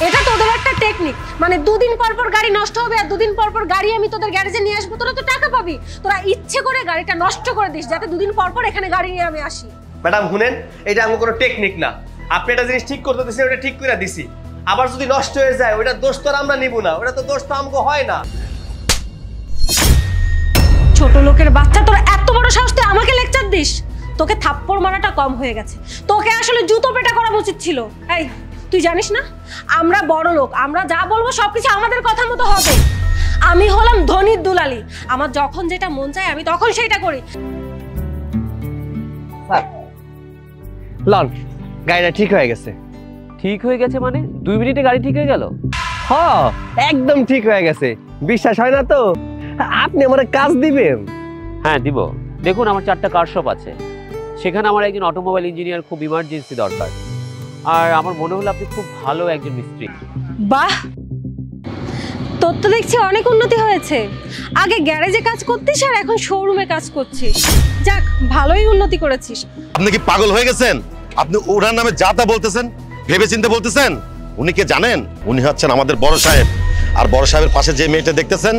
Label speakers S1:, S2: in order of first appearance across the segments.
S1: এটা তোদের একটা টেকনিক, মানে দুদিন পর পর গাড়ি নষ্ট হবে আর দুদিন পর পর গাড়ি আমি তোদের গ্যারেজে নিয়ে আসবো, তোরা তো টাকা পাবি। তোরা ইচ্ছে করে গাড়িটা নষ্ট করে দিস যাতে দুদিন পর পর এখানে গাড়ি নিয়ে আমি আসি।
S2: ম্যাডাম শুনেন, এটা আমার কোনো টেকনিক না। আপনি একটা জিনিস ঠিক করতে দিয়েছেন, ওটা ঠিক করে দিছি। আবার যদি নষ্ট হয়ে যায় ওটা দোষ তো আমরা নিব না, ওটা তো দোষ তো আমাকে হয় না।
S1: ছোট লোকের বাচ্চা, তোরা এত বড় সাহস তুই আমাকে লেকচার দিস? তোকে থাপ্পড় মারাটা কম হয়ে গেছে, তোকে আসলে জুতো পেটা করা উচিত ছিল। এই তুই জানিস না আমরা বড় লোক, আমরা যা বলবো সবকিছু আমাদের কথা মতো হবে। আমি হলাম ধনির দুলালি, আমার যখন যেটা মন চায় আমি তখন সেটা করি।
S2: লন, গাড়িটা ঠিক হয়ে গেছে।
S3: ঠিক হয়ে গেছে মানে 2 মিনিটে গাড়ি ঠিক হয়ে গেল?
S2: হ্যাঁ, একদম ঠিক হয়ে গেছে। বিশ্বাস হয় না তো? আপনি আমার কাজ দিবেন?
S3: হ্যাঁ দিব। দেখুন আমার 4টা কার শপ আছে, সেখানে আমার একজন অটোমোবাইল ইঞ্জিনিয়ার খুব ইমার্জেন্সি দরকার। আর আমার মনে হলো আপনি খুব ভালো একজন মিস্ত্রি।
S1: বাহ, তোর তো দেখছি অনেক উন্নতি হয়েছে। আগে গ্যারেজে কাজ করতিস আর এখন শোরুমে কাজ করছিস। যাক, ভালোই উন্নতি করেছিস।
S4: আপনি কি পাগল হয়ে গেছেন? আপনি ওনার নামে যা তা বলতেছেন, ভেবে চিন্তে বলতেছেন? উনি কে জানেন? উনি হচ্ছেন আমাদের বড় সাহেব। আর বড় সাহেবের পাশে যে মেয়েটা দেখতেছেন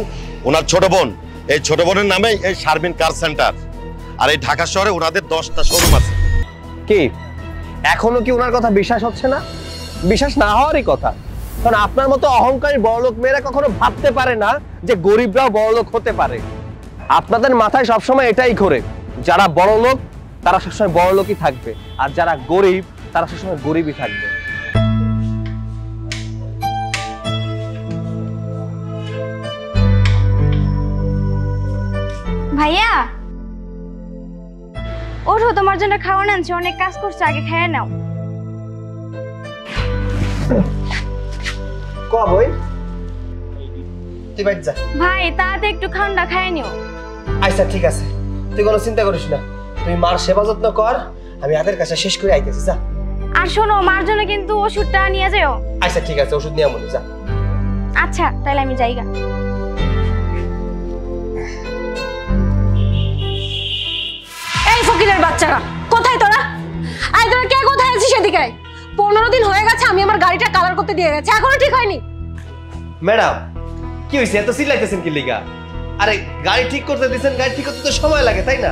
S4: ওনার ছোট বোন। এই ছোট বোনের নামে এই শারমিন কার সেন্টার। আর এই ঢাকা শহরে ওনাদের 10টা শোরুম আছে।
S2: কি এখনো কি ওনার কথা বিশ্বাস হচ্ছে না? বিশ্বাস না হওয়ারই কথা, কারণ আপনার মতো অহংকারী বড়লোক মেয়েরা কখনো ভাবতে পারে না যে গরিবরাও বড়লোক হতে পারে। আপনাদের মাথায় সবসময় এটাই ঘোরে, যারা বড়লোক তারা সবসময় বড়লোকই থাকবে, আর যারা গরিব তারা সবসময় গরিবই থাকবে।
S5: ভাইয়া ওঠো, তোমার জন্য খাওয়া আনছি, অনেক কাজ করছো, আগে খেয়ে নাও।
S2: কই তুই বাইরে যা।
S5: ভাই তাড়াতাড়ি একটু ঠান্ডা খায় নিও।
S2: আচ্ছা ঠিক আছে, তুই কোনো চিন্তা করিস না, তুই মার সেবা যত্ন কর, আমি হাতের কাছে শেষ করে আইতেছি। যা।
S5: আর শোনো, মার জন্য কিন্তু ওষুধটা নিয়ে যাও।
S2: আচ্ছা ঠিক আছে, ওষুধ নিয়ে আমনি যা।
S5: আচ্ছা তাহলে আমি যাইগা।
S1: এই ফকিরের বাচ্চারা, কোথায় তোরা? আয় তোরা কে কোথায় আছিস সেদিকে? 15 দিন হয়ে গেছে আমি আমার গাড়িটা কালার করতে দিয়ে গেছি, এখনো ঠিক হয়নি।
S2: ম্যাডাম কি হয়েছে, এত চিল্লাইতেছেন কি লিগা? আরে গাড়ি ঠিক করতে দিয়েছেন, গাড়ি ঠিক করতে তো সময় লাগে তাই না?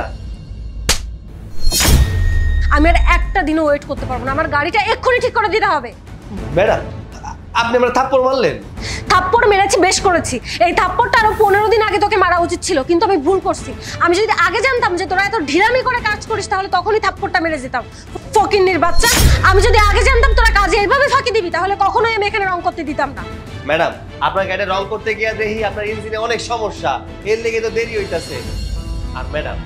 S1: আমি আর একটা দিনও ওয়েট করতে পারবো না, আমার গাড়িটা এক্ষুনি ঠিক করে দিতে হবে।
S2: ম্যাডাম আপনি আমার থাপ্পড় মারলেন।
S1: থাপ্পড় মেরেছি, বেশ করেছি। এই থাপ্পড়টা আরো 15 দিন আগে তোকে মারা উচিত ছিল, কিন্তু আমি ভুল করছি। আমি যদি আগে জানতাম যে তোরা এত ঢিলামি করে কাজ করিস তাহলে তখনই থাপ্পড়টা মেরে যেতাম। ফকিন্নির বাচ্চা, আমি যদি আগে জানতাম তোরা কাজে এইভাবে ফাঁকি দিবি তাহলে কখনোই আমি এখানে রং করতে দিতাম না।
S2: ম্যাডাম আপনার গাড়িটা রং করতে গিয়ে দেখি আপনার ইঞ্জিনে অনেক সমস্যা, এর লেগে তো দেরি হইতাছে। আর ম্যাডাম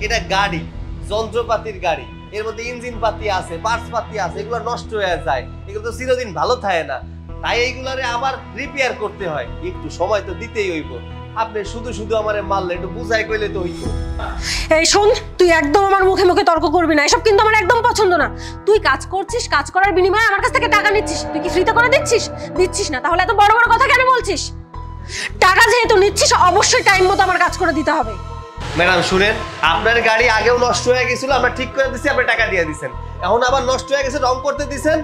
S2: এটা গাড়ি, যন্ত্রপাতির গাড়ি, এর মধ্যে ইঞ্জিন পাতি আছে, পার্টস পাতি আছে, এগুলো নষ্ট হয়ে যায়, এগুলো তো চিরদিন ভালো থাকে না, তাই এইগুলারে আবার রিপেয়ার করতে হয়, একটু সময় তো দিতেই হইব। আপনি শুধু শুধু আমারে মারলে, একটু বুঝাই কইলে তো হইতো।
S1: এই শোন, তুই একদম আমার মুখে মুখে তর্ক করবি না, এসব কিন্তু আমার একদম পছন্দ না। তুই কাজ করছিস, কাজ করার বিনিময়ে আমার কাছ থেকে টাকা নিচ্ছিস, তুই কি ফ্রিতে করে দিচ্ছিস? দিচ্ছিস না, তাহলে এত বড় বড় কথা কেন বলছিস? টাকা যেহেতু নিচ্ছিস অবশ্যই টাইম মতো আমার কাজ করে দিতে হবে।
S2: ম্যাডাম শুনেন, আপনার গাড়ি আগেও নষ্ট হয়ে গেছিল, আমরা ঠিক করে দিছি, আপনি টাকা দিয়ে দিছেন। এখন আবার নষ্ট হয়ে গেছে, রং করতে দিছেন,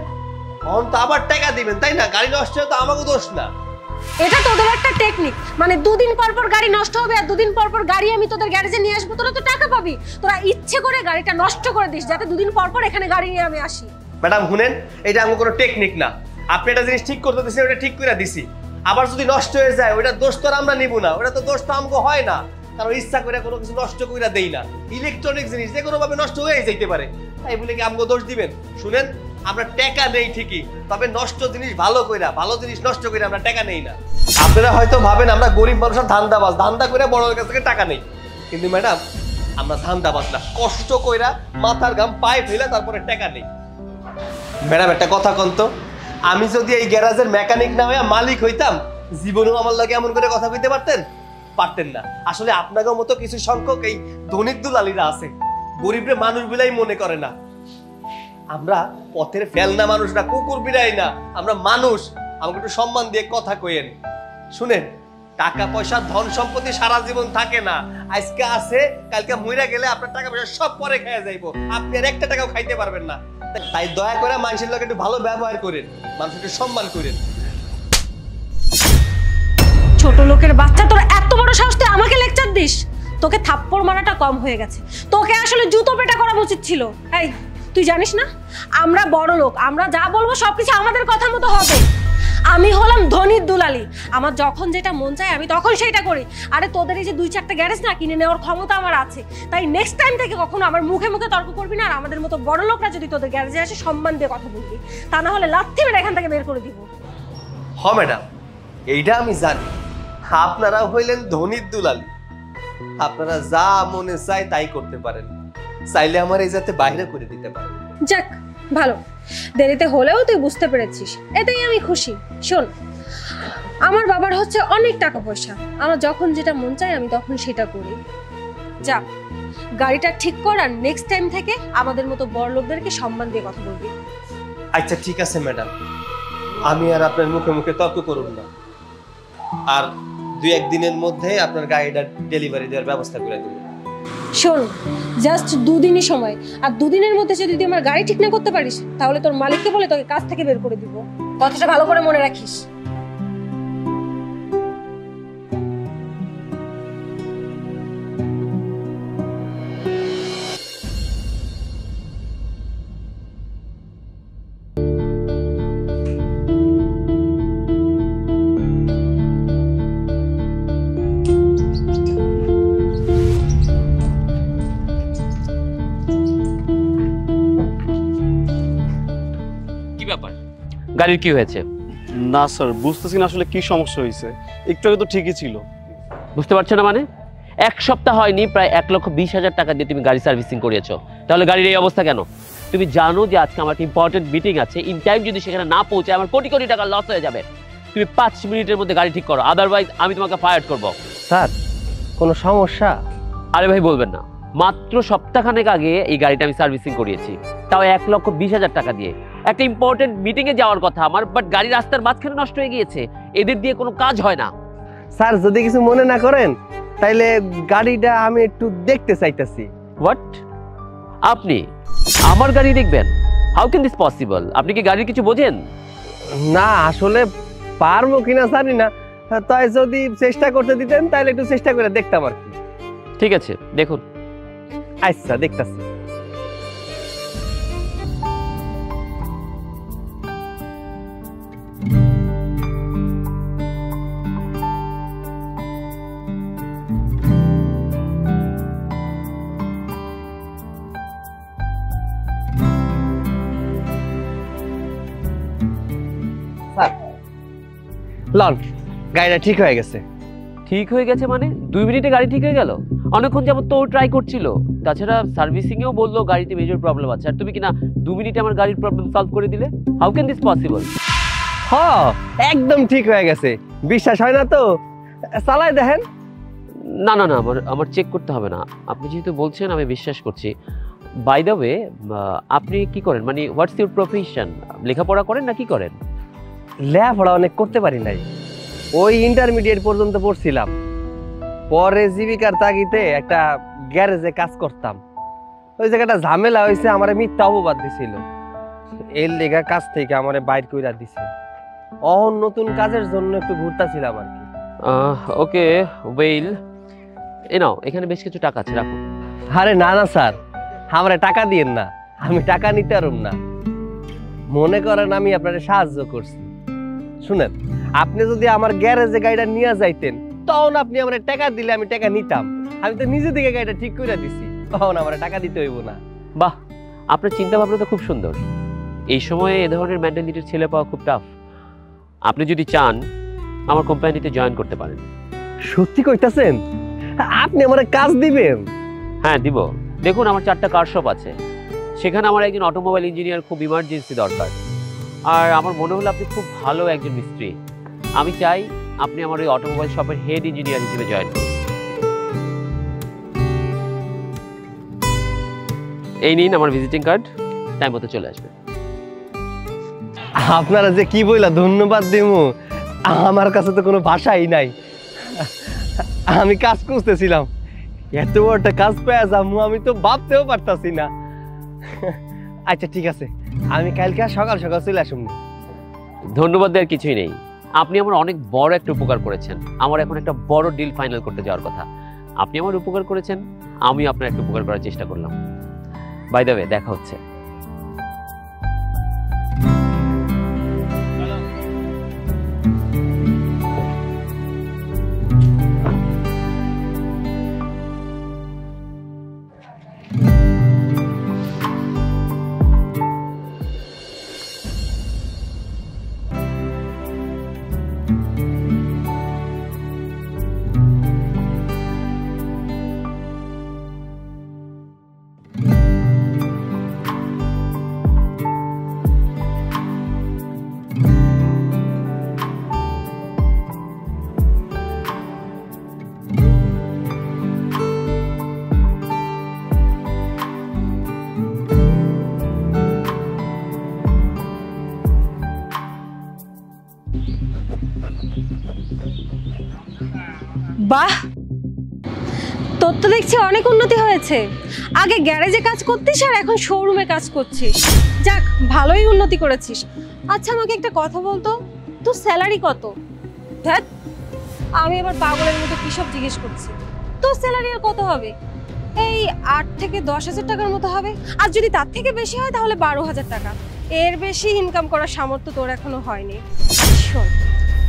S2: এখন তো আবার টাকা দিবেন তাই না? গাড়ি নষ্ট হয়ে তো আমাকে দোষ না।
S1: এটা তোদের একটা টেকনিক, মানে দুদিন পর পর গাড়ি নষ্ট হবে আর দুদিন পর পর গাড়ি আমি তোদের গ্যারেজে নিয়ে আসবো, তোরা তো টাকা পাবি। তোরা ইচ্ছে করে গাড়িটা নষ্ট করে দিস যাতে দুদিন পর পর এখানে গাড়ি নিয়ে আমি আসি।
S2: ম্যাডাম শুনেন, এটা আমার কোনো টেকনিক না। আপনি একটা জিনিস ঠিক করতে দিয়েছেন, ওটা ঠিক করে দিছি। আবার যদি নষ্ট হয়ে যায় ওটা দোষ তো আমরা নিব না, ওটা তো দোষ তো আমাকে হয় না, কারণ ইচ্ছা করে কোনো কিছু নষ্ট করে দেই না। ইলেকট্রনিক জিনিস যে কোনো ভাবে নষ্ট হয়ে যাইতে পারে, তাই বলে কি আমাকে দোষ দিবেন? শুনেন, আমরা টাকা নেই ঠিকই, তবে নষ্ট জিনিস ভালো কইরা, ভালো জিনিস নষ্ট করে আমরা টাকা নেই না। আপনারা হয়তো ভাবেন আমরা গরিব মানুষ ধান্দাবাজ, ধান্দা করে বড়দের কাছ থেকে টাকা নেই, কিন্তু ম্যাডাম আমরা ধান্দাবাজ না, কষ্ট কইরা মাথার ঘাম পায়ে ফেলে তারপরে টাকা নেই। ম্যাডাম একটা কথা কোন তো, আমি যদি এই গ্যারাজের মেকানিক না হইয়া মালিক হইতাম, জীবনেও আমার লাগে এমন করে কথা কইতে পারতেন না। আসলে আপনাদের মতো কিছু সংখ্যক এই ধনিক দুলালিরা আছে, গরিবরে মানুষ বিলাই মনে করে না। আমরা পথের ফেলনা মানুষ না, কুকুর বিড়াই না, আমরা মানুষ। আমাকে একটু সম্মান দিয়ে কথা কইেন। শুনেন, টাকা পয়সা ধন সম্পত্তি সারা জীবন থাকে না, আজকে আছে কালকে মইরা গেলে আপনার টাকা পয়সা সব পরে খেয়ে যাইবো, আপনি আর একটা টাকাও খাইতে পারবেন না। তাই দয়া করে মানুষের লোক একটু ভালো ব্যবহার করেন, মানুষকে সম্মান করেন।
S1: ছোট লোকের বাচ্চা, তোর এত বড় সাহস তুই আমাকে লেকচার দিস? তোকে থাপ্পড় মারাটা কম হয়ে গেছে, তোকে আসলে জুতো পেটা করা উচিত ছিল। এই তুই জানিস না আমরা বড় লোক, আমরা যা বলবো সবকিছু আমাদের কথা মতো হবে। আমি হলাম ধনির দুলালি, আমার যখন যেটা মন চায় আমি তখন সেটা করি। আরে তোদের এই যে 2-4টা গ্যারেজ না কিনে নেওয়ার ক্ষমতা আমার আছে, তাই নেক্সট টাইম থেকে কখনো আমার মুখে মুখে তর্ক করবি না। আর আমাদের মতো বড় লোকরা যদি তোদের গ্যারেজে আসে সম্মান দিয়ে কথা বলবি, তা না হলে লাথি মেরে এখান থেকে বের করে দিব।
S2: হ ম্যাডাম, এইটা আমি জানি আপনারা হইলেন ধনির দুলালি, আপনারা যা মনে চায় তাই করতে পারেন, চাইলে আমার এই যাতে বাইরে করে দিতে পারেন।
S1: যাক ভালো, দেরিতে হলেও তুই বুঝতে পেরেছিস, এতেই আমি খুশি। শোন, আমার বাবার হচ্ছে অনেক টাকা পয়সা, আমার যখন যেটা মন চায় আমি তখন সেটা করি। যা গাড়িটা ঠিক কর, আর নেক্সট টাইম থেকে আমাদের মতো বড় লোকদেরকে সম্মান দিয়ে কথা বলবি।
S2: আচ্ছা ঠিক আছে ম্যাডাম, আমি আর আপনার মুখে মুখে তর্ক করুন না, আর 2-1 দিনের মধ্যে আপনার গাড়িটা ডেলিভারি দেওয়ার ব্যবস্থা করে দেব।
S1: শোন, জাস্ট 2 দিনই সময়, আর 2 দিনের মধ্যে যদি তুই আমার গাড়ি ঠিক না করতে পারিস তাহলে তোর মালিককে বলে তোকে কাজ থেকে বের করে দিব। কথাটা ভালো করে মনে রাখিস।
S3: কি ব্যাপার, গাড়ির কি হয়েছে?
S6: না স্যার, বুঝতেছি না আসলে কি সমস্যা হয়েছে। একটু আগে তো ঠিকই ছিল।
S3: বুঝতে পারছো না মানে? 1 সপ্তাহ হয়নি, প্রায় 1,20,000 টাকা দিয়ে তুমি গাড়ি সার্ভিসিং করিয়েছো, তাহলে গাড়ির এই অবস্থা কেন? তুমি জানো যে আজকে আমার একটা ইম্পর্টেন্ট মিটিং আছে, ইন টাইম যদি সেখানে না পৌঁছায় আমার কোটি কোটি টাকা লস হয়ে যাবে। তুমি 5 মিনিটের মধ্যে গাড়ি ঠিক করো, আদারওয়াইজ আমি তোমাকে ফায়ার করবো।
S2: স্যার কোনো সমস্যা?
S3: আরে ভাই বলবেন না, মাত্র সপ্তাহখানেক আগে এই গাড়িটা আমি সার্ভিসিং করিয়েছি, তাও 1,20,000 টাকা দিয়ে। একটা ইম্পর্টেন্ট মিটিং এ যাওয়ার কথা আমার, বাট গাড়ি রাস্তার মাঝখানে নষ্ট হয়ে গিয়েছে। এদের দিয়ে কোনো কাজ হয় না।
S2: স্যার যদি কিছু মনে না করেন তাইলে গাড়িটা আমি একটু দেখতে চাইতেছি।
S3: হোয়াট? আপনি আমার গাড়ি দেখবেন? How can this possible? আপনি কি গাড়ির কিছু বোঝেন?
S2: না আসলে পারবো কিনা জানি না, তাই যদি চেষ্টা করতে দিতেন তাহলে একটু চেষ্টা করে দেখতাম আর কি।
S3: ঠিক আছে, দেখুন।
S2: আচ্ছা দেখতাছি। লন, গাড়িটা ঠিক হয়ে গেছে।
S3: ঠিক হয়ে গেছে মানে? 2 মিনিটে গাড়ি ঠিক হয়ে গেল? অনেকক্ষণ যাবত তো ট্রাই করছিল, তাছাড়া সার্ভিসিং এও বললো গাড়িতে মেজর প্রবলেম আছে, আর তুমি কিনা 2 মিনিটে আমার গাড়ির প্রবলেম সলভ করে দিলে। How can this possible?
S2: হ্যাঁ একদম ঠিক হয়ে গেছে। বিশ্বাস হয় না তো চালাই দেখেন।
S3: না না না, আমার চেক করতে হবে না, আপনি যেহেতু বলছেন আমি বিশ্বাস করছি। বাই দ্য ওয়ে, আপনি কি করেন, মানে হোয়াটস ইউর প্রফেশন? লেখাপড়া করেন না কি করেন?
S2: লেখাপড়া অনেক করতে পারি নাই, ওই ইন্টারমিডিয়েট পর্যন্ত পড়ছিলাম, পরে জীবিকার তাগিদে একটা গ্যারেজে কাজ করতাম। ওই জায়গাটা ঝামেলা হয়েছে, আমার মিথ্যা অপবাদ দিছিল, এর লেগা কাজ থেকে আমার বাইর কইরা দিছে। অহন নতুন কাজের জন্য একটু ঘুরতাছিলাম আর কি।
S3: ওকে ওয়েল, এ নাও, এখানে বেশ কিছু টাকা আছে, রাখো।
S2: আরে না না স্যার, আমরা টাকা দিয়েন না, আমি টাকা নিতে পারুম না। মনে করেন আমি আপনার সাহায্য করছি। শুনেন, আপনি যদি আমার গ্যারেজে গাড়িটা নিয়ে যাইতেন তখন আপনি আমার টাকা দিলে আমি টাকা নিতাম। আমি তো নিজে থেকে গাড়িটা ঠিক করে দিছি, তখন আমার টাকা দিতে হইব না।
S3: বাহ, আপনার চিন্তা ভাবনা তো খুব সুন্দর। এই সময়ে এ ধরনের মেন্টালিটির ছেলে পাওয়া খুব টাফ। আপনি যদি চান আমার কোম্পানিতে জয়েন করতে পারেন।
S2: সত্যি কইতাছেন? আপনি আমার কাজ দিবেন?
S3: হ্যাঁ দিব। দেখুন, আমার 4টা কার শপ আছে, সেখানে আমার একজন অটোমোবাইল ইঞ্জিনিয়ার খুব ইমার্জেন্সি দরকার, আর আমার মনে হলো আপনি খুব ভালো একজন মিস্ত্রি। আমি চাই আপনি আমার ওই অটোমোবাইল শপের হেড ইঞ্জিনিয়ার হিসেবে জয়েন করুন। এই নিন আমার ভিজিটিং কার্ড, টাইম মতো চলে আসবে।
S2: আপনারা যে কি বইলা ধন্যবাদ দিমু, আমার কাছে তো কোনো ভাষাই নাই। আমি কাজ খুঁজতেছিলাম, এত বড় একটা কাজ পেয়ে যাবো আমি তো ভাবতেও পারতাছি না। আচ্ছা ঠিক আছে, আমি কালকে সকাল সকাল চলে আসুন।
S3: ধন্যবাদ দেওয়ার কিছুই নেই, আপনি আমার অনেক বড় একটা উপকার করেছেন। আমার এখন একটা বড় ডিল ফাইনাল করতে যাওয়ার কথা। আপনি আমার উপকার করেছেন, আমি আপনার একটা উপকার করার চেষ্টা করলাম। বাই দ্য ওয়ে, দেখা হচ্ছে।
S1: বাহ, তোর তো দেখছি অনেক উন্নতি হয়েছে। আগে গ্যারেজে কাজ করতিস আর এখন শোরুমে কাজ করছিস। যাক, ভালোই উন্নতি করেছিস। আচ্ছা, আমাকে একটা কথা বলতো, তোর স্যালারি কত? ধ্যাৎ, আমি এবার পাগলের মতো কি সব জিজ্ঞেস করছি। তোর স্যালারি আর কত হবে? এই 8 থেকে 10,000 টাকার মতো হবে। আর যদি তার থেকে বেশি হয় তাহলে 12,000 টাকা। এর বেশি ইনকাম করার সামর্থ্য তোর এখনো হয়নি। শোন,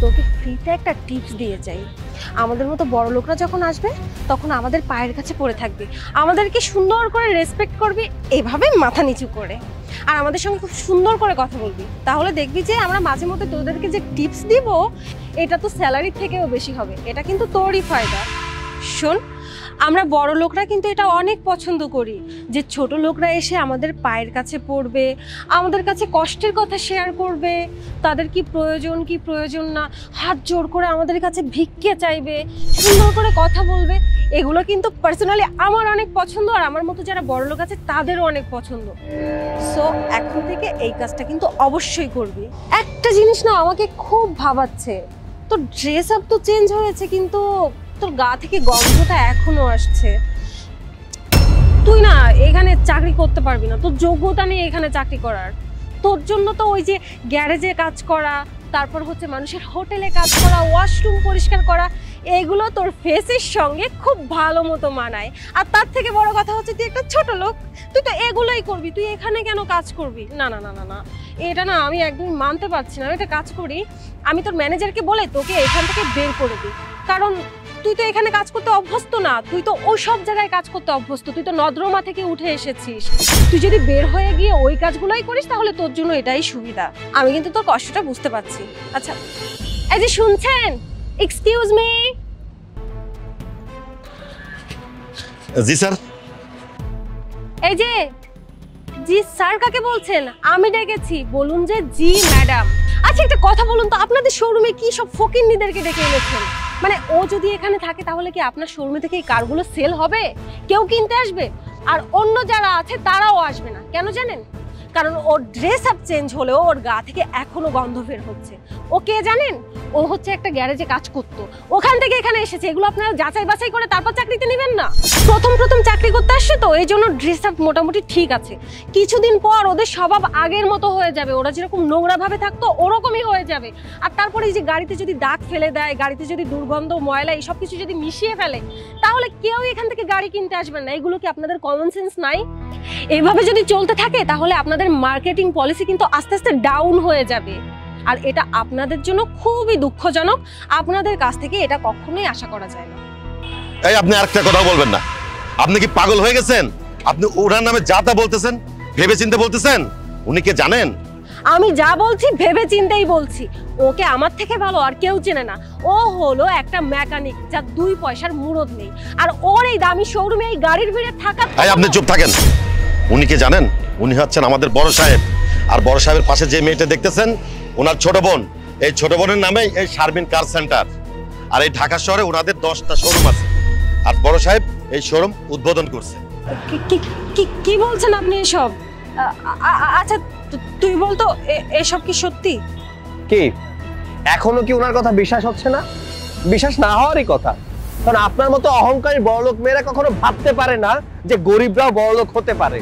S1: তোকে ফ্রিতে একটা টিপস দিয়ে যাই। আমাদের মতো বড় লোকরা যখন আসবে তখন আমাদের পায়ের কাছে পড়ে থাকবে, আমাদেরকে সুন্দর করে রেসপেক্ট করবি, এভাবে মাথা নিচু করে, আর আমাদের সঙ্গে খুব সুন্দর করে কথা বলবি। তাহলে দেখবি যে আমরা মাঝে মধ্যে তোদেরকে যে টিপস দিব এটা তো স্যালারি থেকেও বেশি হবে। এটা কিন্তু তোরই ফায়দা। শোন, আমরা বড় লোকরা কিন্তু এটা অনেক পছন্দ করি যে ছোট লোকরা এসে আমাদের পায়ের কাছে পড়বে, আমাদের কাছে কষ্টের কথা শেয়ার করবে, তাদের কি প্রয়োজন কি প্রয়োজন না হাত জোড় করে আমাদের কাছে ভিক্ষে চাইবে, সুন্দর করে কথা বলবে। এগুলো কিন্তু পার্সোনালি আমার অনেক পছন্দ, আর আমার মতো যারা বড় লোক আছে তাদেরও অনেক পছন্দ। সো এখন থেকে এই কাজটা কিন্তু অবশ্যই করবি। একটা জিনিস না আমাকে খুব ভাবাচ্ছে, তোর ড্রেস আপ তো চেঞ্জ হয়েছে কিন্তু তোর গা থেকে গন্ধটা এখনো আসছে। তুই না এখানে চাকরি করতে পারবি না, তোর যোগ্যতা নেই এখানে চাকরি করার। তোর জন্য তো ওই যে গ্যারেজে কাজ করা, তারপর হচ্ছে মানুষের হোটেলে কাজ করা, ওয়াশরুম পরিষ্কার করা, এগুলো তোর ফেসের সঙ্গে খুব ভালো মতো মানায়। আর তার থেকে বড় কথা হচ্ছে তুই একটা ছোট লোক, তুই তো এগুলোই করবি, তুই এখানে কেন কাজ করবি? না না না না না, এটা না আমি একদমই মানতে পারছি না। একটা কাজ করি, আমি তোর ম্যানেজারকে বলে তোকে এখান থেকে বের করে দিই, কারণ তুই তো এখানে কাজ করতে অভ্যস্ত না, তুই তো ওই সব জায়গায় কাজ করতে অভ্যস্ত, তুই তো নদ্রমা থেকে উঠে এসেছিস। তুই যদি বের হয়ে গিয়ে ওই কাজগুলোই করিস তাহলে তোর জন্য এটাই সুবিধা। আমি কিন্তু তোর কষ্টটা বুঝতে পারছি। আচ্ছা, এই যে শুনছেন, এক্সকিউজ মি।
S4: জি স্যার।
S1: এই যে জি স্যার কাকে বলছেন? আমি ডেকেছি, বলুন যে জি ম্যাডাম। আচ্ছা, একটা কথা বলুন তো, আপনাদের শোরুমে কি সব ফকিন্নিদেরকে ডেকে এনেছেন? মানে ও যদি এখানে থাকে তাহলে কি আপনার শোরুমে থেকে এই কারগুলো সেল হবে? কেউ কিনতে আসবে? আর অন্য যারা আছে তারাও আসবে না। কেন জানেন? কারণ ওর ড্রেস আপ চেঞ্জ হলেও ওর গা থেকে এখনো গন্ধ বের হচ্ছে। ও কে জানেন? ও হচ্ছে একটা গ্যারেজে কাজ করতো, ওখান থেকে এখানে এসেছে। এগুলো আপনারা যাচাই বাছাই করে তারপর চাকরিতে নেবেন না। প্রথম চাকরি করতে আসছে তো এই জন্য ড্রেস আপ মোটামুটি ঠিক আছে। কিছুদিন পর ওদের স্বভাব আগের মতো হয়ে যাবে, ওরা যেরকম নোংরা ভাবে থাকতো ওরকমই হয়ে যাবে। আর তারপরে এই যে গাড়িতে যদি দাগ ফেলে দেয়, গাড়িতে যদি দুর্গন্ধ ময়লা এইসব কিছু যদি মিশিয়ে ফেলে, তাহলে কেউ এখান থেকে গাড়ি কিনতে আসবে না। এগুলো কি আপনাদের কমন সেন্স নাই? এইভাবে যদি চলতে থাকে তাহলে আপনাদের মার্কেটিং পলিসি কিন্তু আস্তে আস্তে ডাউন হয়ে যাবে, আর এটা আপনাদের জন্য খুবই দুঃখজনক। আপনাদের কাছ থেকে এটা কখনোই আশা করা যায় না।
S4: এই আপনি আরেকটা কথা বলবেন না। আপনি কি পাগল হয়ে গেছেন? আপনি ওনার নামে যা তা বলতেছেন, ভেবে চিন্তে বলতেছেন। উনি কে জানেন?
S1: আমি যা বলছি ভেবে চিন্তেই বলছি। ওকে আমার থেকে ভালো আর কেউ চেনে না। ও হলো একটা মেকানিক যার 2 পয়সার মুরদ নেই, আর ওর এই দামি শোরুমে এই গাড়ির ভিড়ে থাকা।
S4: এই আপনি চুপ থাকেন। উনি কে জানেন? উনি হচ্ছেন আমাদের বড় সাহেব। আর বড় সাহেবের পাশে যে মেয়েটা দেখতেছেন ওনার ছোট বোন। এই ছোট বোনের নামে এই শারমিন কার সেন্টার। আর এই ঢাকা শহরে ওনাদের 10টা শোরুম আছে। আর বড় সাহেব এই শোরুম উদ্বোধন করছে।
S1: কি বলছেন আপনি এসব? আচ্ছা তুই বলতো এসব কি সত্যি?
S2: কি এখনো কি ওনার কথা বিশ্বাস হচ্ছে না? বিশ্বাস না হওয়ারই কথা, কারণ আপনার মতো অহংকারী বড়লোক মেয়েরা কখনো ভাবতে পারে না যে গরিবরাও বড়লোক হতে পারে।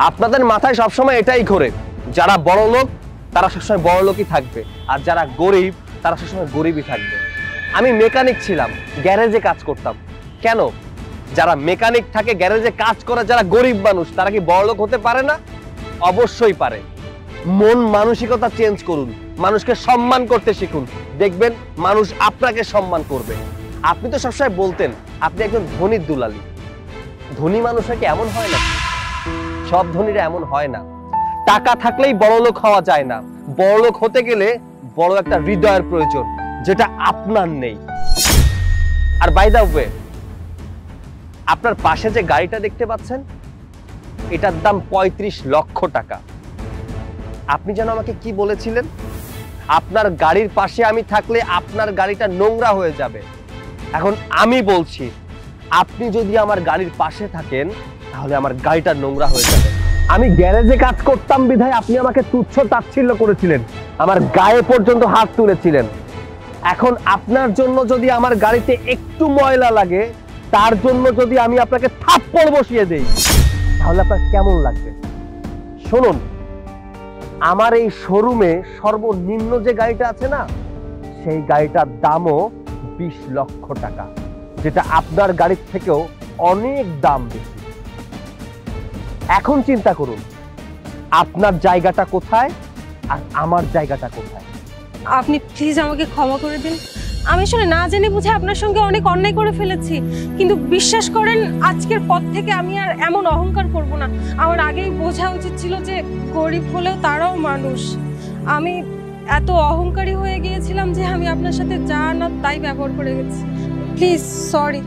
S2: আপনাদের মাথায় সবসময় এটাই ঘোরে, যারা বড়লোক তারা সবসময় বড়লোকই থাকবে, আর যারা গরিব তারা সবসময় গরিবই থাকবে। আমি মেকানিক ছিলাম, গ্যারেজে কাজ করতাম। কেন? যারা মেকানিক থাকে, গ্যারেজে কাজ করে, যারা গরিব মানুষ, তারা কি বড়লোক হতে পারে না? অবশ্যই পারে। মন মানসিকতা চেঞ্জ করুন, মানুষকে সম্মান করতে শিখুন, দেখবেন মানুষ আপনাকে সম্মান করবে। আপনি তো সবসময় বলতেন আপনি একজন ধনীর দুলালি। ধনী মানুষরা কি এমন হয় না? সব ধনীরা এমন হয় না। টাকা থাকলেই বড়লোক হওয়া যায় না। বড়লোক হতে গেলে বড় একটা হৃদয়ের প্রয়োজন, যেটা আপনার নেই। আর বাই দ্য ওয়ে, আপনার পাশে যে গাড়িটা দেখতে পাচ্ছেন, এটার দাম 35 লক্ষ টাকা। আপনি যেন আমাকে কি বলেছিলেন? আপনার গাড়ির পাশে আমি থাকলে আপনার গাড়িটা নোংরা হয়ে যাবে। এখন আমি বলছি, আপনি যদি আমার গাড়ির পাশে থাকেন, তাহলে আমার গাড়িটা নোংরা হয়ে যাবে। আমি গ্যারেজে কাজ করতাম বিধায় আপনি আমাকে তুচ্ছ তাচ্ছিল্য করেছিলেন, আমার গায়ে পর্যন্ত হাত তুলেছিলেন। এখন আপনার জন্য যদি আমার গাড়িতে একটু ময়লা লাগে, তার জন্য যদি আমি আপনাকে থাপ্পড় বসিয়ে দেই, তাহলে আপনার কেমন লাগবে? শুনুন, আমার এই শোরুমে সর্বনিম্ন যে গাড়িটা আছে না, সেই গাড়িটার দামও 20 লক্ষ টাকা, যেটা আপনার গাড়ির থেকেও অনেক দাম বেশি। এখন চিন্তা করুন, আপনার জায়গাটা কোথায় আর আমার জায়গাটা কোথায়?
S1: আপনি প্লিজ আমাকে ক্ষমা করে দিন। আমি আসলে না জেনে বুঝে আপনার সঙ্গে অনেক অন্যায় করে ফেলেছি, কিন্তু বিশ্বাস করেন আজকের পর থেকে আমি আর এমন অহংকার করব না। আমার আগেই বোঝা উচিত ছিল যে গরিব হলেও তারাও মানুষ। আমি এত অহংকারী হয়ে গিয়েছিলাম যে আমি আপনার সাথে যা না তাই ব্যবহার করে গেছি। Please sorry.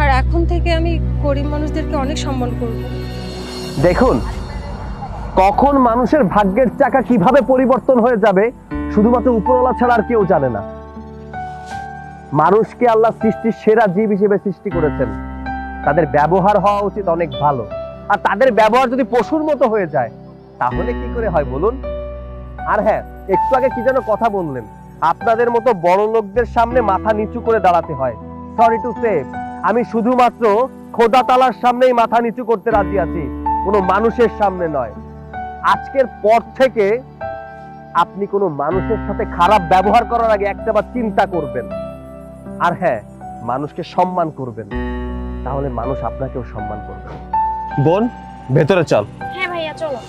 S1: আর এখন থেকে আমি গরিব মানুষদেরকে অনেক সম্মান করব।
S2: দেখুন, কখন মানুষের ভাগ্যের চাকা কিভাবে পরিবর্তন হয়ে যাবে শুধুমাত্র উপরওয়ালা ছাড়া আর কেউ জানে না। মানুষকে আল্লাহ সৃষ্টির সেরা জীব হিসেবে সৃষ্টি করেছেন। তাদের ব্যবহার হওয়া উচিত অনেক ভালো। আর তাদের ব্যবহার যদি পশুর মতো হয়ে যায়, তাহলে কি করে হয় বলুন? আর হ্যাঁ, একটু আগে কি যেন কথা বললেন, আপনাদের মতো বড় লোকদের সামনে মাথা নিচু করে দাঁড়াতে হয়। সরি টু সে, আমি শুধুমাত্র খোদা তাআলার সামনেই মাথা নিচু করতে রাজি আছি, কোনো মানুষের সামনে নয়। আজকের পর থেকে আপনি কোনো মানুষের সাথে খারাপ ব্যবহার করার আগে একটাবার চিন্তা করবেন। আর হ্যাঁ, মানুষকে সম্মান করবেন, তাহলে মানুষ আপনাকেও সম্মান করবে। বোন, ভেতরে চল।
S5: হ্যাঁ ভাইয়া চলো।